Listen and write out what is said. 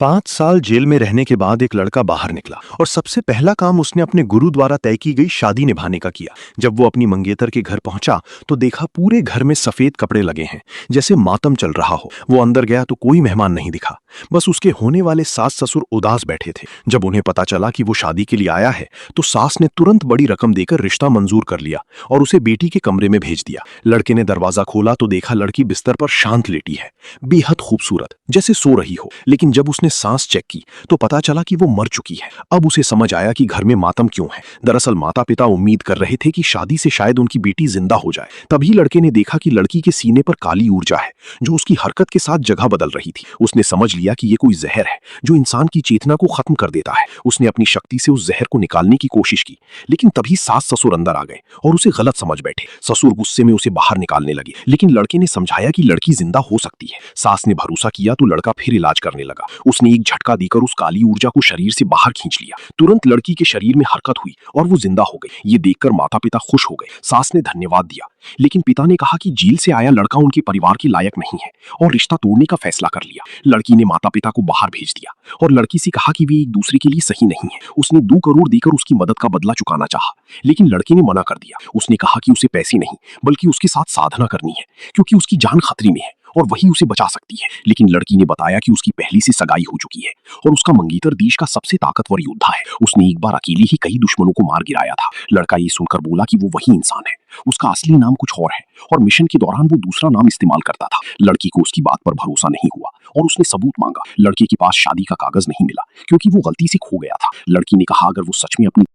5 साल जेल में रहने के बाद एक लड़का बाहर निकला और सबसे पहला काम उसने अपने गुरु द्वारा तय की गई शादी निभाने का किया। जब वो अपनी मंगेतर के घर पहुंचा तो देखा पूरे घर में सफेद कपड़े लगे हैं, जैसे मातम चल रहा हो। वो अंदर गया तो कोई मेहमान नहीं दिखा, बस उसके होने वाले सास ससुर उदास बैठे थे। जब उन्हें पता चला कि वो शादी के लिए आया है तो सास ने तुरंत बड़ी रकम देकर रिश्ता मंजूर कर लिया और उसे बेटी के कमरे में भेज दिया। लड़के ने दरवाजा खोला तो देखा लड़की बिस्तर पर शांत लेटी है, बेहद खूबसूरत, जैसे सो रही हो। लेकिन जब उसने सांस चेक की तो पता चला कि वो मर चुकी है। अब उसे समझ आया कि घर में मातम क्यों है। दरअसल माता पिता उम्मीद कर रहे थे कि शादी से शायद उनकी बेटी जिंदा हो जाए। तभी लड़के ने देखा कि लड़की के सीने पर काली ऊर्जा है जो उसकी हरकत के साथ जगह बदल रही थी। उसने समझ लिया कि ये कोई जहर है जो इंसान की चेतना को खत्म कर देता है। उसने अपनी शक्ति से उस जहर को निकालने की कोशिश की, लेकिन तभी सास ससुर अंदर आ गए और उसे गलत समझ बैठे। ससुर गुस्से में उसे बाहर निकालने लगे, लेकिन लड़के ने समझाया कि लड़की जिंदा हो सकती है। सास ने भरोसा किया तो लड़का फिर इलाज करने लगा। उसने एक झटका देकर उस काली ऊर्जा को शरीर से बाहर खींच लिया। तुरंत लड़की के शरीर में हरकत हुई और वो जिंदा हो गई। ये देखकर माता पिता खुश हो गए। सास ने धन्यवाद दिया, लेकिन पिता ने कहा कि जेल से आया लड़का उनके परिवार के लायक नहीं है और रिश्ता तोड़ने का फैसला कर लिया। लड़की ने माता पिता को बाहर भेज दिया और लड़की से कहा कि वे एक दूसरे के लिए सही नहीं है। उसने 2 करोड़ देकर उसकी मदद का बदला चुकाना चाहा, लेकिन लड़के ने मना कर दिया। उसने कहा कि उसे पैसे नहीं बल्कि उसके साथ साधना करनी है, क्योंकि उसकी जान खतरे में है और वही उसे बचा सकती है। लेकिन लड़की ने बताया कि उसकी पहले से सगाई हो चुकी है और उसका मंगेतर देश का सबसे ताकतवर योद्धा है। उसने एक बार अकेले ही कई दुश्मनों को मार गिराया था। लड़का ये सुनकर बोला कि वो वही इंसान है, उसका असली नाम कुछ और है और मिशन के दौरान वो दूसरा नाम इस्तेमाल करता था। लड़की को उसकी बात पर भरोसा नहीं हुआ और उसने सबूत मांगा। लड़के के पास शादी का कागज नहीं मिला क्योंकि वो गलती से खो गया था। लड़की ने कहा अगर वो सच में अपनी